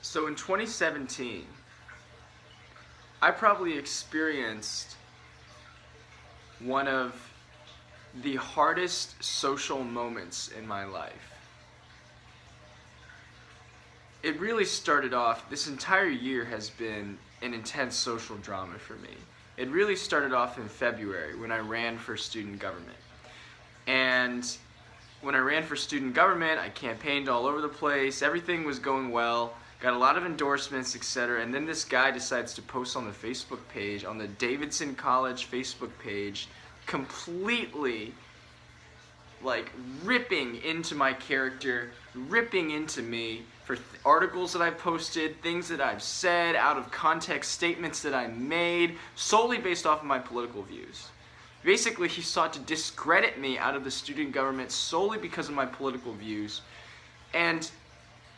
So in 2017, I probably experienced one of the hardest social moments in my life. It really started off, this entire year has been an intense social drama for me. It really started off in February when I ran for student government. And when I ran for student government, I campaigned all over the place, everything was going well, got a lot of endorsements, etc. And then this guy decides to post on the Facebook page, on the Davidson College Facebook page, completely like ripping into my character, ripping into me for articles that I posted, things that I've said, out of context statements that I made, solely based off of my political views. Basically, he sought to discredit me out of the student government solely because of my political views. And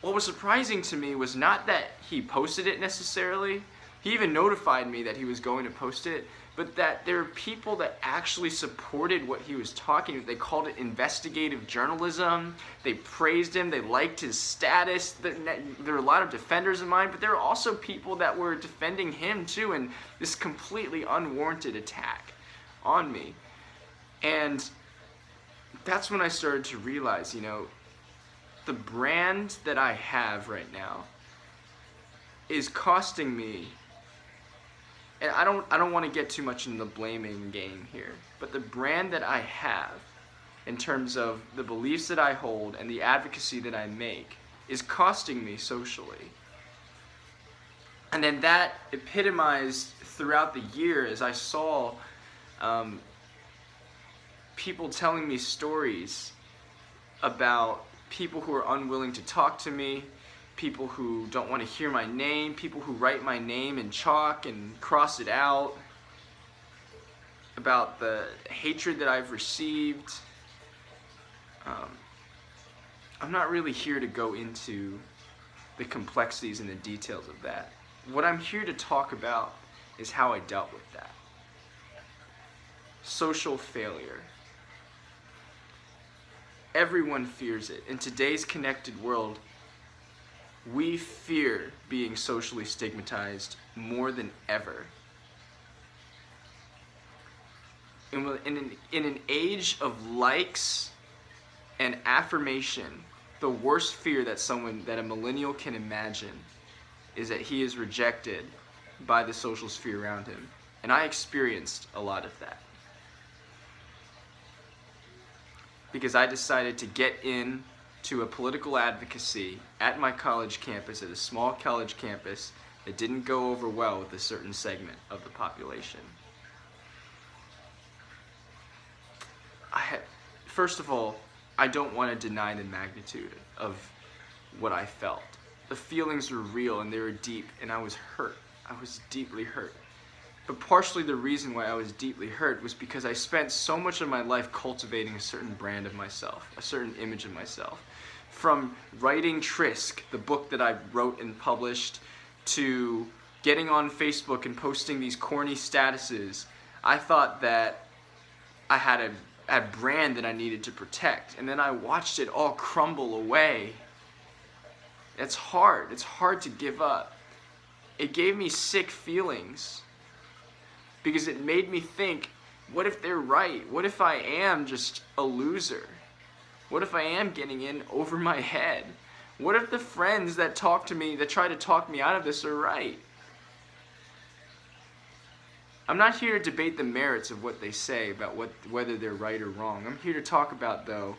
what was surprising to me was not that he posted it necessarily, he even notified me that he was going to post it, but that there are people that actually supported what he was talking about. They called it investigative journalism, they praised him, they liked his status. There were a lot of defenders of mine, but there were also people that were defending him too, and this completely unwarranted attack on me. And that's when I started to realize, the brand that I have right now is costing me, and I don't want to get too much in the blaming game here, but the brand that I have in terms of the beliefs that I hold and the advocacy that I make is costing me socially. And then that epitomized throughout the year as I saw people telling me stories about people who are unwilling to talk to me, people who don't want to hear my name, people who write my name in chalk and cross it out, about the hatred that I've received. I'm not really here to go into the complexities and the details of that. What I'm here to talk about is how I dealt with that. Social failure. Everyone fears it. In today's connected world, we fear being socially stigmatized more than ever. In an age of likes and affirmation, the worst fear that a millennial can imagine is that he is rejected by the social sphere around him. And I experienced a lot of that, because I decided to get into a political advocacy at my college campus, at a small college campus that didn't go over well with a certain segment of the population. First of all, I don't want to deny the magnitude of what I felt. The feelings were real and they were deep, and I was hurt. I was deeply hurt. But partially the reason why I was deeply hurt was because I spent so much of my life cultivating a certain brand of myself, a certain image of myself. From writing Trisk, the book that I wrote and published, to getting on Facebook and posting these corny statuses, I thought that I had a brand that I needed to protect. And then I watched it all crumble away. It's hard to give up. It gave me sick feelings, because it made me think, what if they're right? What if I am just a loser? What if I am getting in over my head? What if the friends that talk to me, that try to talk me out of this, are right? I'm not here to debate the merits of what they say about whether they're right or wrong. I'm here to talk about, though,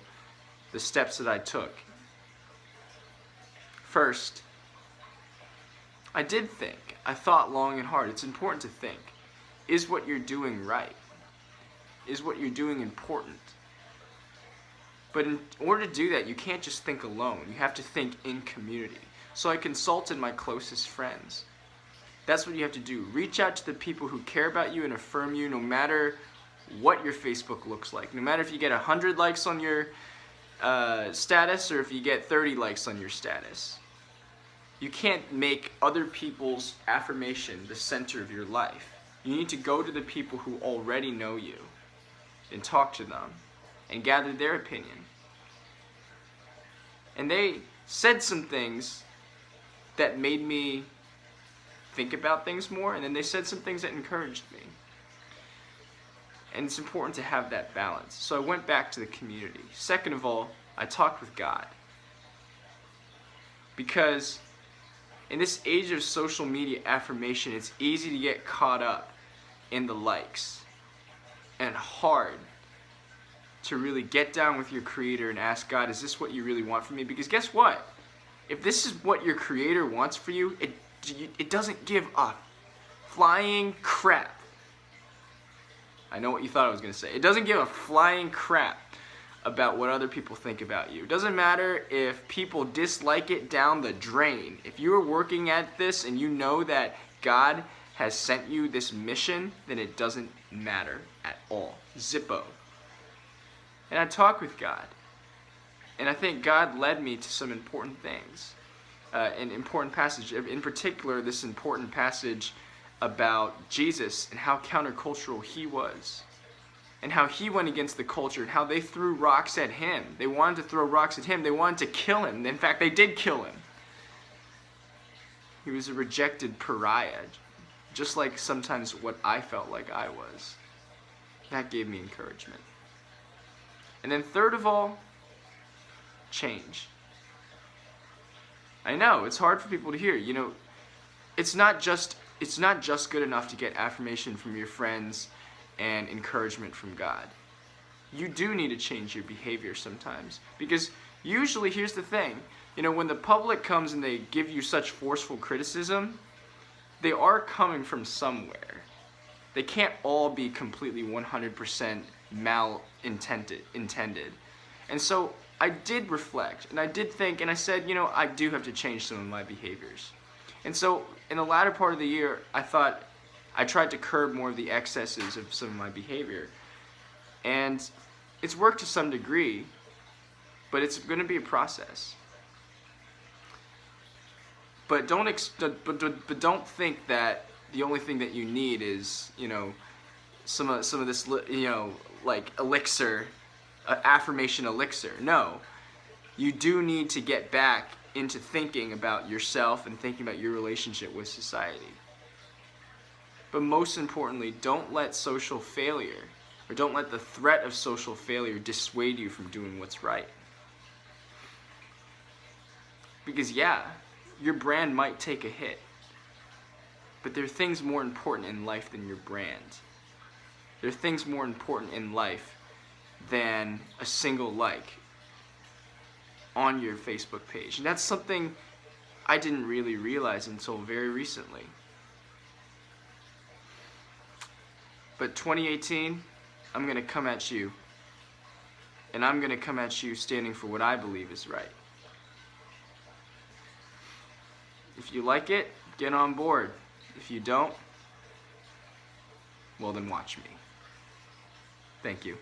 the steps that I took. First, I did think. I thought long and hard. It's important to think. Is what you're doing right? Is what you're doing important? But in order to do that, you can't just think alone. You have to think in community. So I consulted my closest friends. That's what you have to do. Reach out to the people who care about you and affirm you, no matter what your Facebook looks like. No matter if you get 100 likes on your status or if you get 30 likes on your status. You can't make other people's affirmation the center of your life. You need to go to the people who already know you and talk to them and gather their opinion. And they said some things that made me think about things more, and then they said some things that encouraged me. And it's important to have that balance. So I went back to the community. Second of all, I talked with God. Because in this age of social media affirmation, it's easy to get caught up in the likes, and hard to really get down with your Creator and ask God, is this what you really want from me? Because guess what? If this is what your Creator wants for you, it doesn't give a flying crap. I know what you thought I was going to say. It doesn't give a flying crap about what other people think about you. It doesn't matter if people dislike it down the drain. If you are working at this and you know that God has sent you this mission, then it doesn't matter at all. Zippo. And I talked with God. And I think God led me to some important things. An important passage. In particular, this important passage about Jesus and how countercultural he was. And how he went against the culture, and how they threw rocks at him. They wanted to throw rocks at him. They wanted to kill him. In fact, they did kill him. He was a rejected pariah, just like sometimes what I felt like I was. That gave me encouragement. And then third of all, change. I know, it's hard for people to hear. You know, it's not just good enough to get affirmation from your friends and encouragement from God. You do need to change your behavior sometimes. Because usually, here's the thing, you know, when the public comes and they give you such forceful criticism, they are coming from somewhere. They can't all be completely 100% intended. And so I did reflect, and I did think, and I said, you know, I do have to change some of my behaviors. And so in the latter part of the year, I thought I tried to curb more of the excesses of some of my behavior. And it's worked to some degree, but it's going to be a process. But don't think that the only thing that you need is, you know, some of this, you know, like elixir, affirmation elixir. No, you do need to get back into thinking about yourself and thinking about your relationship with society. But most importantly, don't let social failure, or don't let the threat of social failure dissuade you from doing what's right. Because yeah, your brand might take a hit, but there are things more important in life than your brand. There are things more important in life than a single like on your Facebook page. And that's something I didn't really realize until very recently. But 2018, I'm going to come at you. And I'm going to come at you standing for what I believe is right. If you like it, get on board. If you don't, well then watch me. Thank you.